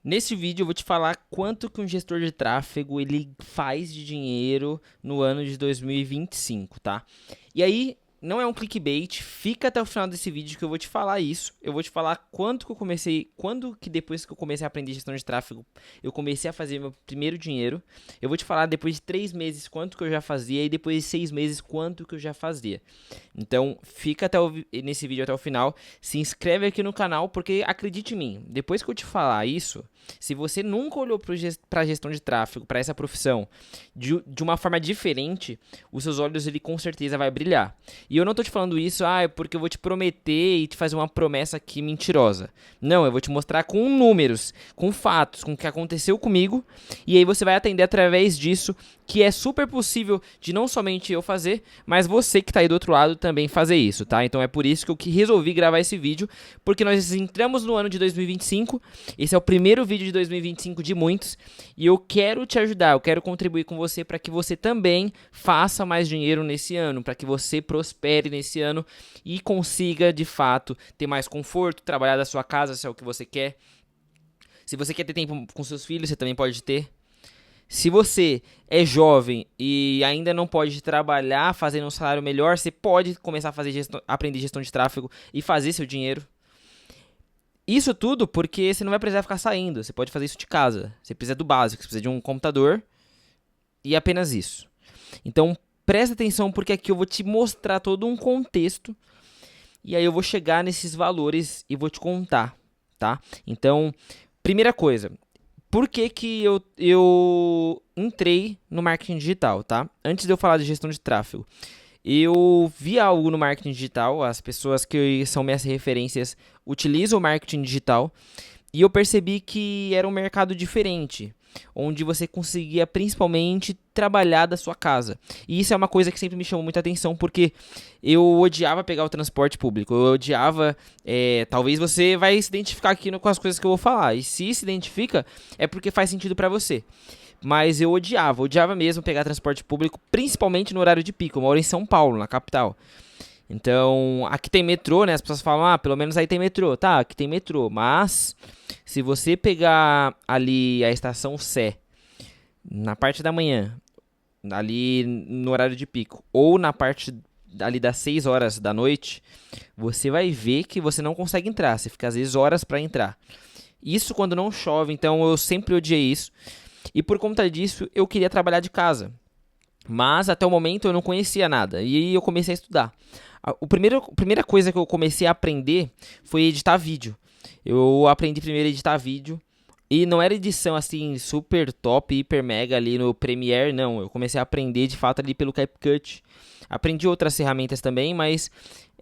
Nesse vídeo eu vou te falar quanto que um gestor de tráfego ele faz de dinheiro no ano de 2025, tá? E aí, não é um clickbait, fica até o final desse vídeo que eu vou te falar isso. Eu vou te falar quanto que eu comecei, quando que depois que eu comecei a aprender gestão de tráfego, eu comecei a fazer meu primeiro dinheiro. Eu vou te falar depois de 3 meses quanto que eu já fazia e depois de 6 meses quanto que eu já fazia. Então, fica nesse vídeo até o final, se inscreve aqui no canal, porque acredite em mim, depois que eu te falar isso, se você nunca olhou para a gestão de tráfego, para essa profissão, de uma forma diferente, os seus olhos ele com certeza vai brilhar. E eu não tô te falando isso, é porque eu vou te prometer e te fazer uma promessa aqui mentirosa. Não, eu vou te mostrar com números, com fatos, com o que aconteceu comigo, e aí você vai atender através disso, que é super possível de não somente eu fazer, mas você que tá aí do outro lado também fazer isso, tá? Então é por isso que eu resolvi gravar esse vídeo, porque nós entramos no ano de 2025, esse é o primeiro vídeo de 2025 de muitos, e eu quero te ajudar, eu quero contribuir com você para que você também faça mais dinheiro nesse ano, para que você prospere nesse ano e consiga, de fato, ter mais conforto, trabalhar da sua casa, se é o que você quer. Se você quer ter tempo com seus filhos, você também pode ter. Se você é jovem e ainda não pode trabalhar fazendo um salário melhor, você pode começar a aprender gestão de tráfego e fazer seu dinheiro. Isso tudo porque você não vai precisar ficar saindo. Você pode fazer isso de casa. Você precisa do básico, você precisa de um computador e apenas isso. Então presta atenção porque aqui eu vou te mostrar todo um contexto e aí eu vou chegar nesses valores e vou te contar, tá? Então, primeira coisa, por que que eu entrei no marketing digital, tá? Antes de eu falar de gestão de tráfego, eu vi algo no marketing digital, as pessoas que são minhas referências utilizam o marketing digital e eu percebi que era um mercado diferente, onde você conseguia principalmente trabalhar da sua casa. E isso é uma coisa que sempre me chamou muita atenção, porque eu odiava pegar o transporte público, eu odiava. Talvez você vai se identificar aqui com as coisas que eu vou falar, e se se identifica, é porque faz sentido pra você. Mas eu odiava mesmo pegar transporte público, principalmente no horário de pico. Eu moro em São Paulo, na capital. Então, aqui tem metrô, né? As pessoas falam, pelo menos aí tem metrô. Tá, aqui tem metrô, mas se você pegar ali a estação Sé, na parte da manhã, ali no horário de pico, ou na parte ali das 6 horas da noite, você vai ver que você não consegue entrar. Você fica às vezes horas para entrar. Isso quando não chove, então eu sempre odiei isso. E por conta disso, eu queria trabalhar de casa. Mas até o momento eu não conhecia nada. E aí eu comecei a estudar. A primeira coisa que eu comecei a aprender foi editar vídeo. Eu aprendi primeiro a editar vídeo. E não era edição assim super top, hiper mega ali no Premiere, não. Eu comecei a aprender de fato ali pelo CapCut. Aprendi outras ferramentas também, mas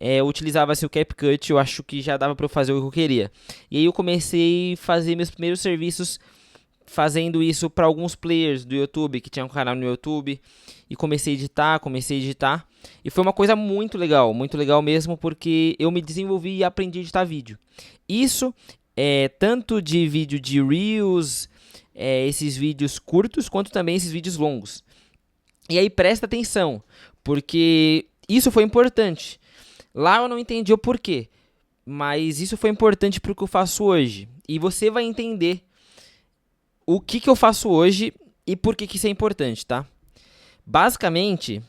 eu utilizava assim, o CapCut. Eu acho que já dava para eu fazer o que eu queria. E aí eu comecei a fazer meus primeiros serviços fazendo isso para alguns players do YouTube que tinham um canal no YouTube e comecei a editar e foi uma coisa muito legal mesmo porque eu me desenvolvi e aprendi a editar vídeo. Isso é tanto de vídeo de Reels, esses vídeos curtos, quanto também esses vídeos longos. E aí presta atenção, porque isso foi importante. Lá eu não entendi o porquê, mas isso foi importante para o que eu faço hoje. E você vai entender o que eu faço hoje e por que isso é importante, tá? Basicamente,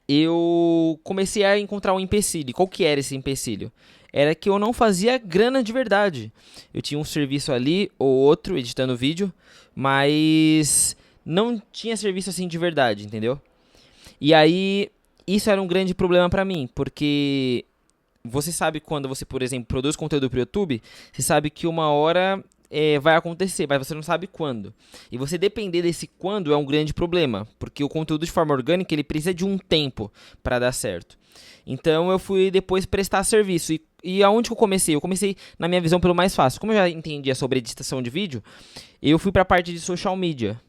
eu comecei a encontrar um empecilho. Qual que era esse empecilho? Era que eu não fazia grana de verdade. Eu tinha um serviço ali ou outro editando vídeo, mas não tinha serviço assim de verdade, entendeu? E aí, isso era um grande problema pra mim, porque você sabe quando você, por exemplo, produz conteúdo pro YouTube, você sabe que uma hora vai acontecer, mas você não sabe quando. E você depender desse quando é um grande problema, porque o conteúdo de forma orgânica ele precisa de um tempo para dar certo. Então eu fui depois prestar serviço. E aonde que eu comecei? Eu comecei, na minha visão, pelo mais fácil. Como eu já entendia sobre editação de vídeo, eu fui para a parte de social media.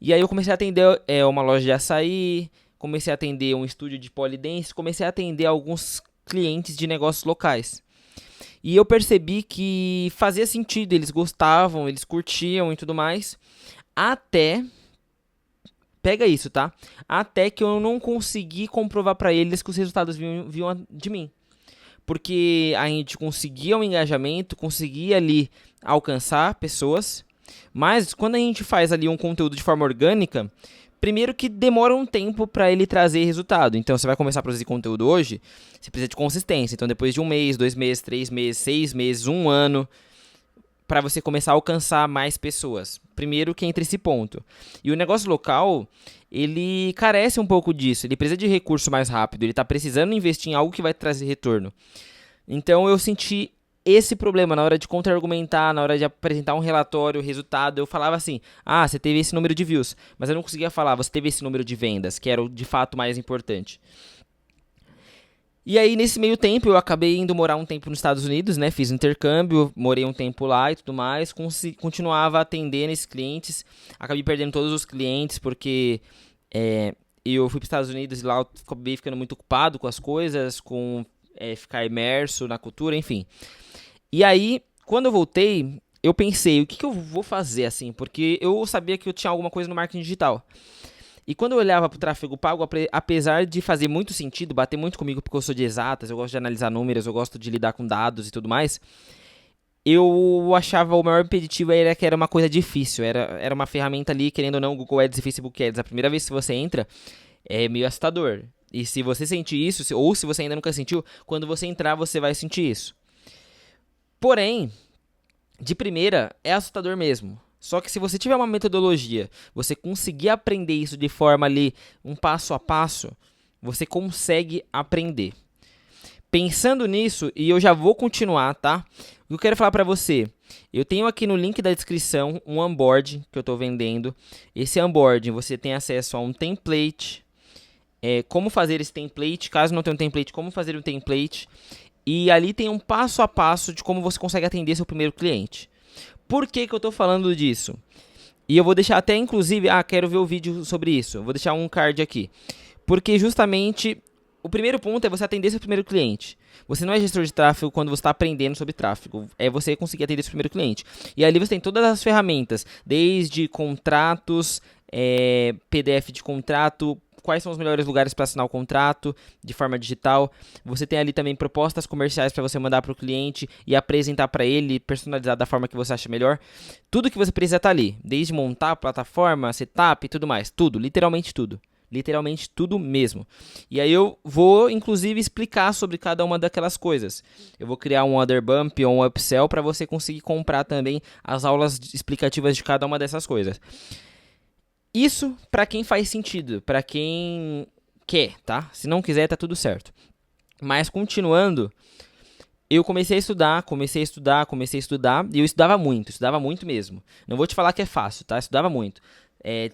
E aí eu comecei a atender uma loja de açaí, comecei a atender um estúdio de polidense, comecei a atender alguns clientes de negócios locais. E eu percebi que fazia sentido, eles gostavam, eles curtiam e tudo mais. Até. Pega isso, tá? Até que eu não consegui comprovar pra eles que os resultados vinham de mim. porque a gente conseguia um engajamento, conseguia ali alcançar pessoas, mas quando a gente faz ali um conteúdo de forma orgânica, primeiro que demora um tempo para ele trazer resultado. Então você vai começar a produzir conteúdo hoje, você precisa de consistência. Então depois de 1 mês, 2 meses, 3 meses, 6 meses, 1 ano, para você começar a alcançar mais pessoas. Primeiro que entre esse ponto. E o negócio local, ele carece um pouco disso. Ele precisa de recurso mais rápido. Ele está precisando investir em algo que vai trazer retorno. Então eu senti esse problema na hora de contra-argumentar, na hora de apresentar um relatório, resultado. Eu falava assim, você teve esse número de views. Mas eu não conseguia falar, você teve esse número de vendas, que era o de fato mais importante. E aí, nesse meio tempo, eu acabei indo morar um tempo nos Estados Unidos, né? Fiz intercâmbio, morei um tempo lá e tudo mais. Continuava atendendo esses clientes. Acabei perdendo todos os clientes porque eu fui para os Estados Unidos e lá eu acabei ficando muito ocupado com as coisas, com ficar imerso na cultura, enfim. E aí, quando eu voltei, eu pensei, o que eu vou fazer assim? Porque eu sabia que eu tinha alguma coisa no marketing digital. E quando eu olhava para o tráfego pago, apesar de fazer muito sentido, bater muito comigo porque eu sou de exatas, eu gosto de analisar números, eu gosto de lidar com dados e tudo mais, eu achava o maior impeditivo era que era uma coisa difícil, era uma ferramenta ali, querendo ou não, Google Ads e Facebook Ads. A primeira vez que você entra, é meio assustador. E se você sentir isso, ou se você ainda nunca sentiu, quando você entrar, você vai sentir isso. Porém, de primeira, é assustador mesmo. Só que se você tiver uma metodologia, você conseguir aprender isso de forma ali, um passo a passo, você consegue aprender. Pensando nisso, e eu já vou continuar, tá? O que eu quero falar para você, eu tenho aqui no link da descrição um onboarding que eu estou vendendo. Esse onboarding você tem acesso a um template, como fazer esse template, caso não tenha um template, como fazer um template. E ali tem um passo a passo de como você consegue atender seu primeiro cliente. Por que eu estou falando disso? E eu vou deixar até, inclusive, quero ver o vídeo sobre isso. Eu vou deixar um card aqui. Porque justamente, o primeiro ponto é você atender seu primeiro cliente. Você não é gestor de tráfego quando você está aprendendo sobre tráfego. É você conseguir atender seu primeiro cliente. E ali você tem todas as ferramentas, desde contratos, PDF de contrato, quais são os melhores lugares para assinar o contrato de forma digital. Você tem ali também propostas comerciais para você mandar para o cliente e apresentar para ele, personalizado da forma que você acha melhor. Tudo que você precisa está ali, desde montar a plataforma, setup e tudo mais. Tudo, literalmente tudo. Literalmente tudo mesmo. E aí eu vou, inclusive, explicar sobre cada uma daquelas coisas. Eu vou criar um Other Bump ou um Upsell para você conseguir comprar também as aulas explicativas de cada uma dessas coisas. Isso para quem faz sentido, para quem quer, tá? Se não quiser, tá tudo certo. Mas continuando, eu comecei a estudar, e eu estudava muito mesmo. Não vou te falar que é fácil, tá? Eu estudava muito.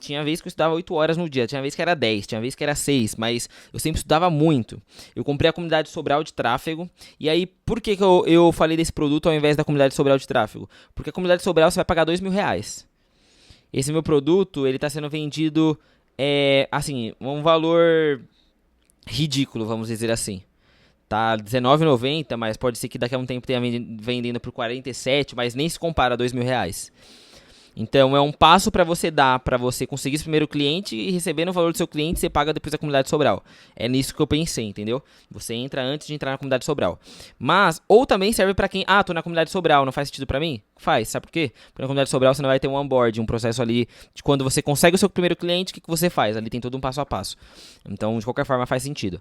Tinha vez que eu estudava 8 horas no dia, tinha vez que era 10, tinha vez que era 6, mas eu sempre estudava muito. Eu comprei a comunidade Sobral de tráfego, e aí por que eu falei desse produto ao invés da comunidade Sobral de tráfego? Porque a comunidade Sobral você vai pagar R$2.000. Esse meu produto, ele está sendo vendido, assim, um valor ridículo, vamos dizer assim. Tá R$19,90, mas pode ser que daqui a um tempo tenha vendendo por 47, mas nem se compara a R$2.000. Então é um passo para você dar, para você conseguir esse primeiro cliente e recebendo o valor do seu cliente, você paga depois a comunidade Sobral. É nisso que eu pensei, entendeu? Você entra antes de entrar na comunidade Sobral. Mas, ou também serve para quem, tô na comunidade Sobral, não faz sentido para mim? Faz, sabe por quê? Porque na comunidade Sobral você não vai ter um onboard, um processo ali de quando você consegue o seu primeiro cliente, o que você faz? Ali tem todo um passo a passo. Então, de qualquer forma, faz sentido.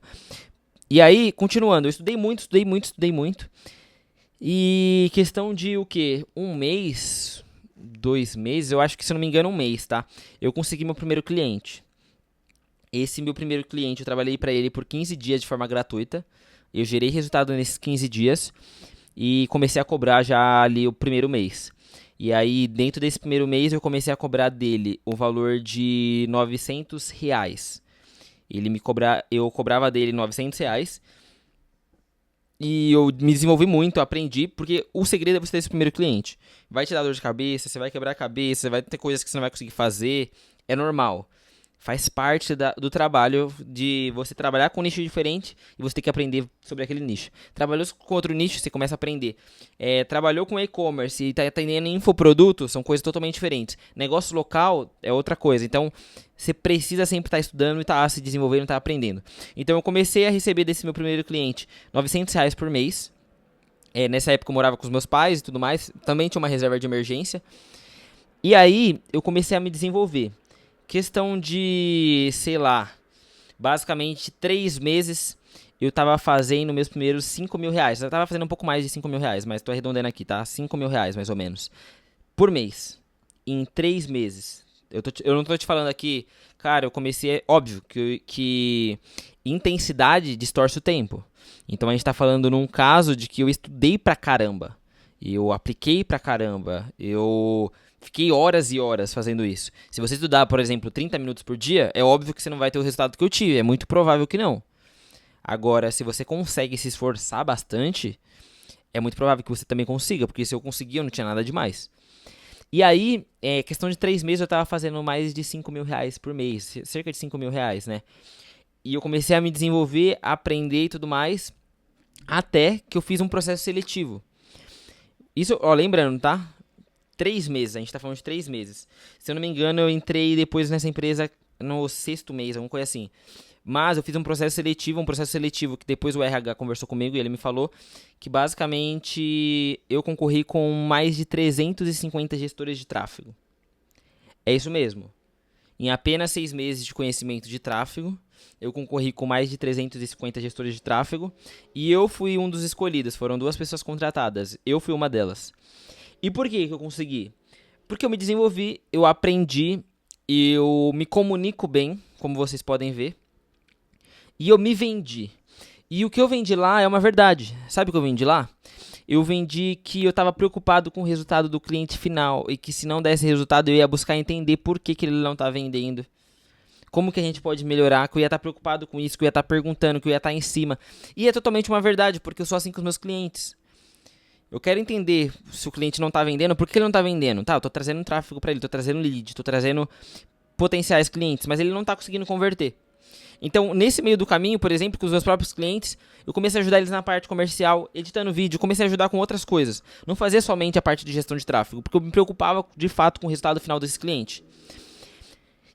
E aí, continuando, eu estudei muito. E questão de o quê? 1 mês... 2 meses, eu acho que se não me engano 1 mês, tá? Eu consegui meu primeiro cliente. Esse meu primeiro cliente, eu trabalhei para ele por 15 dias de forma gratuita. Eu gerei resultado nesses 15 dias e comecei a cobrar já ali o primeiro mês. E aí, dentro desse primeiro mês, eu comecei a cobrar dele o valor de R$900. Eu cobrava dele R$900. E eu me desenvolvi muito, eu aprendi, porque o segredo é você ter esse primeiro cliente. Vai te dar dor de cabeça, você vai quebrar a cabeça, vai ter coisas que você não vai conseguir fazer, é normal. Faz parte do trabalho de você trabalhar com um nicho diferente e você ter que aprender sobre aquele nicho. Trabalhou com outro nicho, você começa a aprender. Trabalhou com e-commerce e está atendendo infoproduto, são coisas totalmente diferentes. Negócio local é outra coisa. Então, você precisa sempre estar estudando e estar se desenvolvendo e estar aprendendo. Então, eu comecei a receber desse meu primeiro cliente R$ 900 por mês. Nessa época eu morava com os meus pais e tudo mais. Também tinha uma reserva de emergência. E aí, eu comecei a me desenvolver. Questão de, sei lá, basicamente 3 meses eu tava fazendo meus primeiros R$ 5.000. Eu tava fazendo um pouco mais de R$ 5.000, mas tô arredondando aqui, tá? R$ 5.000 mais ou menos. Por mês. Em 3 meses. Eu não tô te falando aqui, cara, eu comecei. Óbvio que intensidade distorce o tempo. Então a gente tá falando num caso de que eu estudei pra caramba. Eu apliquei pra caramba. Eu fiquei horas e horas fazendo isso. Se você estudar, por exemplo, 30 minutos por dia, é óbvio que você não vai ter o resultado que eu tive. É muito provável que não. Agora, se você consegue se esforçar bastante, é muito provável que você também consiga, porque se eu conseguir, eu não tinha nada demais. E aí, questão de 3 meses, eu tava fazendo mais de R$ 5.000 por mês, cerca de R$ 5.000, né? E eu comecei a me desenvolver, a aprender e tudo mais, até que eu fiz um processo seletivo. Isso, ó, lembrando, tá? 3 meses, a gente tá falando de 3 meses. Se eu não me engano, eu entrei depois nessa empresa no 6º mês, alguma coisa assim. Mas eu fiz um processo seletivo que depois o RH conversou comigo e ele me falou que basicamente eu concorri com mais de 350 gestores de tráfego. É isso mesmo. Em apenas 6 meses de conhecimento de tráfego, eu concorri com mais de 350 gestores de tráfego e eu fui um dos escolhidos. Foram 2 pessoas contratadas. Eu fui uma delas. E por que eu consegui? Porque eu me desenvolvi, eu aprendi, eu me comunico bem, como vocês podem ver, e eu me vendi. E o que eu vendi lá é uma verdade. Sabe o que eu vendi lá? Eu vendi que eu estava preocupado com o resultado do cliente final e que se não desse resultado eu ia buscar entender por que ele não está vendendo. Como que a gente pode melhorar, que eu ia estar preocupado com isso, que eu ia estar perguntando, que eu ia estar em cima. E é totalmente uma verdade, porque eu sou assim com os meus clientes. Eu quero entender se o cliente não está vendendo, por que ele não está vendendo? Tá, eu estou trazendo um tráfego para ele, estou trazendo lead, estou trazendo potenciais clientes, mas ele não está conseguindo converter. Então, nesse meio do caminho, por exemplo, com os meus próprios clientes, eu comecei a ajudar eles na parte comercial, editando vídeo, comecei a ajudar com outras coisas. Não fazia somente a parte de gestão de tráfego, porque eu me preocupava de fato com o resultado final desse cliente.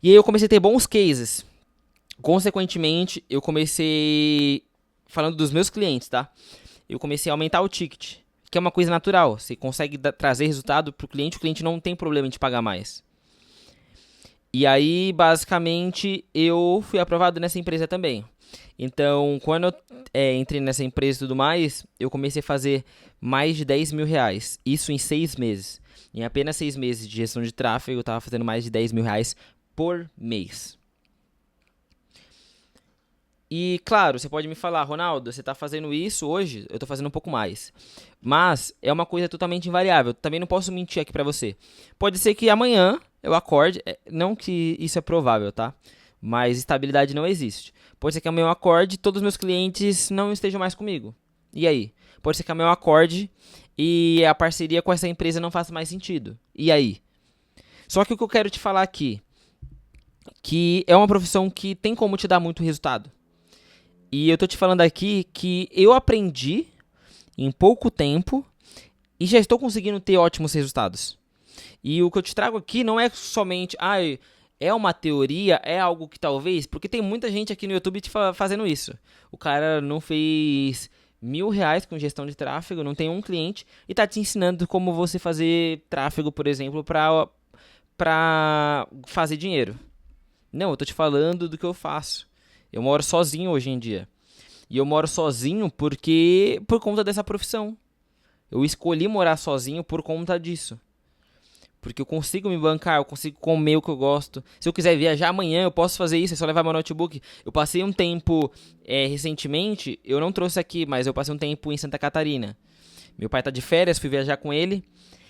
E aí eu comecei a ter bons cases. Consequentemente, eu comecei, falando dos meus clientes, tá? Eu comecei a aumentar o ticket, que é uma coisa natural. Você consegue trazer resultado para o cliente não tem problema em te pagar mais. E aí, basicamente, eu fui aprovado nessa empresa também. Então, quando eu entrei nessa empresa e tudo mais, eu comecei a fazer mais de R$ 10.000. Isso em 6 meses. Em apenas 6 meses de gestão de tráfego, eu estava fazendo mais de R$ 10.000 por mês. E, claro, você pode me falar, Ronaldo, você está fazendo isso hoje? Eu estou fazendo um pouco mais. Mas é uma coisa totalmente invariável. Também não posso mentir aqui para você. Pode ser que amanhã eu acorde, não que isso é provável, tá? Mas estabilidade não existe. Pode ser que amanhã eu acorde e todos os meus clientes não estejam mais comigo. E aí? Pode ser que amanhã eu acorde e a parceria com essa empresa não faça mais sentido. E aí? Só que o que eu quero te falar aqui, que é uma profissão que tem como te dar muito resultado. E eu tô te falando aqui que eu aprendi em pouco tempo e já estou conseguindo ter ótimos resultados. E o que eu te trago aqui não é somente, é uma teoria, é algo que talvez, porque tem muita gente aqui no YouTube fazendo isso. O cara não fez R$ 1.000 com gestão de tráfego, não tem um cliente e tá te ensinando como você fazer tráfego, por exemplo, pra fazer dinheiro. Não, eu tô te falando do que eu faço. Eu moro sozinho hoje em dia. E eu moro sozinho por conta dessa profissão. Eu escolhi morar sozinho por conta disso. Porque eu consigo me bancar, eu consigo comer o que eu gosto. Se eu quiser viajar amanhã, eu posso fazer isso, é só levar meu notebook. Eu passei um tempo, recentemente, eu não trouxe aqui, mas eu passei um tempo em Santa Catarina. Meu pai tá de férias, fui viajar com ele.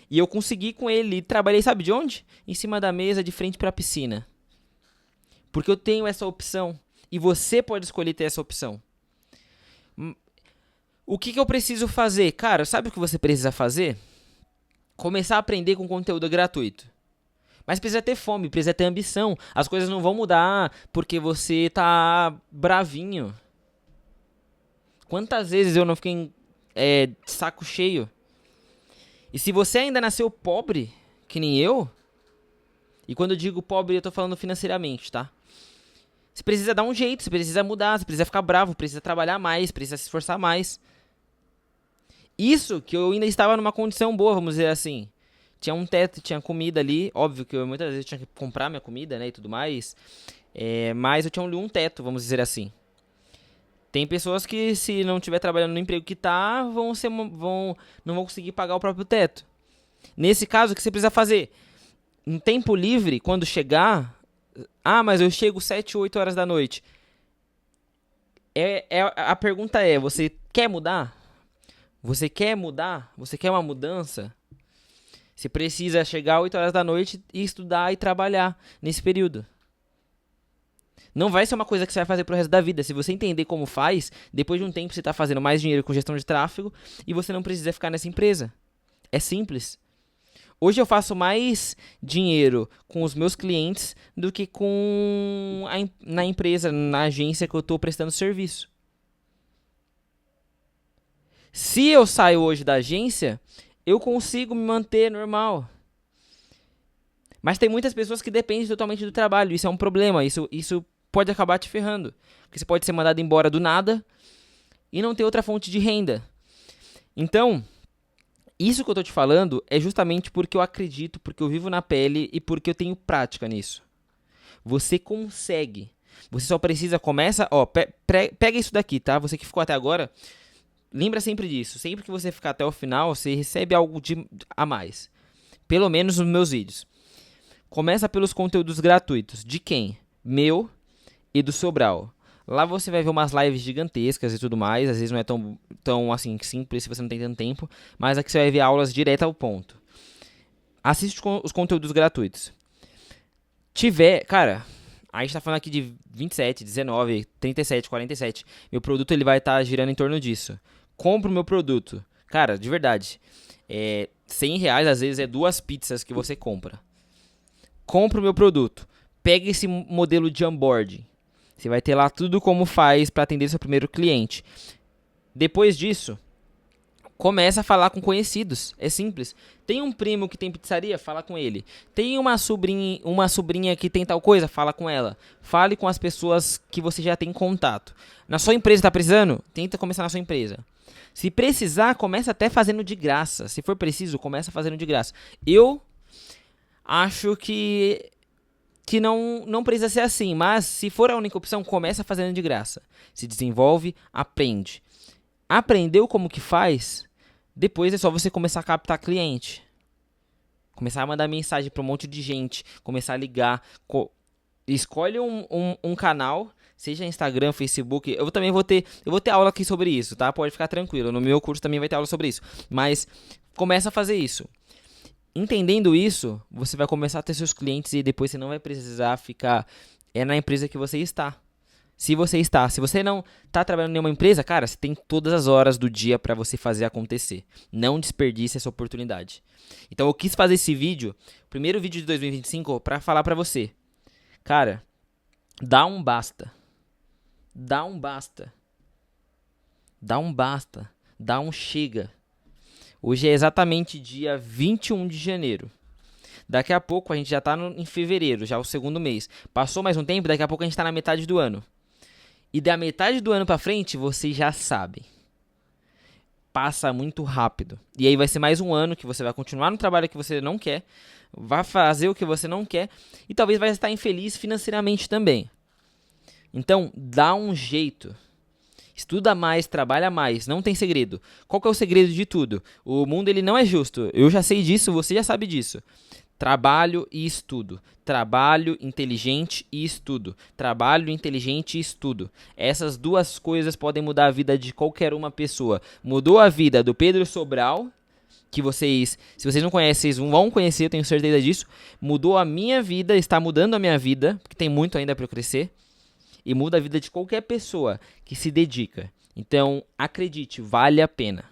E eu consegui com ele, trabalhei, sabe de onde? Em cima da mesa, de frente pra piscina. Porque eu tenho essa opção. E você pode escolher ter essa opção. O que eu preciso fazer? Cara, sabe o que você precisa fazer? Começar a aprender com conteúdo gratuito. Mas precisa ter fome, precisa ter ambição. As coisas não vão mudar porque você tá bravinho. Quantas vezes eu não fiquei de saco cheio? E se você ainda nasceu pobre, que nem eu, e quando eu digo pobre eu tô falando financeiramente, tá? Você precisa dar um jeito, você precisa mudar, você precisa ficar bravo, precisa trabalhar mais, precisa se esforçar mais. Isso que eu ainda estava numa condição boa, vamos dizer assim. Tinha um teto, tinha comida ali. Óbvio que muitas vezes eu tinha que comprar minha comida, né, e tudo mais. Mas eu tinha um teto, vamos dizer assim. Tem pessoas que, se não estiver trabalhando no emprego que tá, não vão conseguir pagar o próprio teto. Nesse caso, o que você precisa fazer? Em tempo livre, quando chegar... Ah, mas eu chego 7, 8 horas da noite. A pergunta é, você quer mudar? Você quer mudar? Você quer uma mudança? Você precisa chegar 8 horas da noite e estudar e trabalhar nesse período. Não vai ser uma coisa que você vai fazer pro resto da vida. Se você entender como faz, depois de um tempo você está fazendo mais dinheiro com gestão de tráfego e você não precisa ficar nessa empresa. É simples. Hoje eu faço mais dinheiro com os meus clientes do que na empresa, na agência que eu estou prestando serviço. Se eu saio hoje da agência, eu consigo me manter normal. Mas tem muitas pessoas que dependem totalmente do trabalho. Isso é um problema. Isso pode acabar te ferrando. Porque você pode ser mandado embora do nada e não ter outra fonte de renda. Então, isso que eu tô te falando é justamente porque eu acredito, porque eu vivo na pele e porque eu tenho prática nisso. Você consegue. Você só precisa, pega isso daqui, tá? Você que ficou até agora, lembra sempre disso. Sempre que você ficar até o final, você recebe algo a mais. Pelo menos nos meus vídeos. Começa pelos conteúdos gratuitos. De quem? Meu e do Sobral. Lá você vai ver umas lives gigantescas e tudo mais. Às vezes não é tão assim simples se você não tem tanto tempo. Mas aqui você vai ver aulas direto ao ponto. Assiste os conteúdos gratuitos. Cara, a gente tá falando aqui de 27, 19, 37, 47. Meu produto ele vai estar girando em torno disso. Compra o meu produto. Cara, de verdade. R$100 às vezes é 2 pizzas que você compra. Compra o meu produto. Pega esse modelo de onboarding. Você vai ter lá tudo como faz para atender seu primeiro cliente. Depois disso, começa a falar com conhecidos. É simples. Tem um primo que tem pizzaria? Fala com ele. Tem uma sobrinha que tem tal coisa? Fala com ela. Fale com as pessoas que você já tem contato. Na sua empresa está precisando? Tenta começar na sua empresa. Se precisar, começa até fazendo de graça. Se for preciso, começa fazendo de graça. Eu acho que não precisa ser assim, mas se for a única opção, começa fazendo de graça. Se desenvolve, aprende. Aprendeu como que faz? Depois é só você começar a captar cliente. Começar a mandar mensagem para um monte de gente. Começar a ligar. Escolhe um canal, seja Instagram, Facebook. Eu vou ter aula aqui sobre isso, tá? Pode ficar tranquilo. No meu curso também vai ter aula sobre isso. Mas começa a fazer isso. Entendendo isso, você vai começar a ter seus clientes e depois você não vai precisar ficar na empresa que você está. Se você não está trabalhando em nenhuma empresa, cara, você tem todas as horas do dia para você fazer acontecer. Não desperdice essa oportunidade. Então eu quis fazer esse vídeo, primeiro vídeo de 2025, para falar para você. Cara, dá um basta. Dá um basta. Dá um basta. Dá um chega. Hoje é exatamente dia 21 de janeiro. Daqui a pouco a gente já está em fevereiro, já é o segundo mês. Passou mais um tempo, daqui a pouco a gente está na metade do ano. E da metade do ano para frente, vocês já sabem. Passa muito rápido. E aí vai ser mais um ano que você vai continuar no trabalho que você não quer, vai fazer o que você não quer e talvez vai estar infeliz financeiramente também. Então, dá um jeito. Estuda mais, trabalha mais, não tem segredo. Qual que é o segredo de tudo? O mundo ele não é justo. Eu já sei disso, você já sabe disso. Trabalho e estudo. Trabalho inteligente e estudo. Trabalho inteligente e estudo. Essas duas coisas podem mudar a vida de qualquer uma pessoa. Mudou a vida do Pedro Sobral, que se vocês não conhecem, vocês vão conhecer, eu tenho certeza disso. Mudou a minha vida, está mudando a minha vida, porque tem muito ainda para eu crescer. E muda a vida de qualquer pessoa que se dedica. Então, acredite, vale a pena.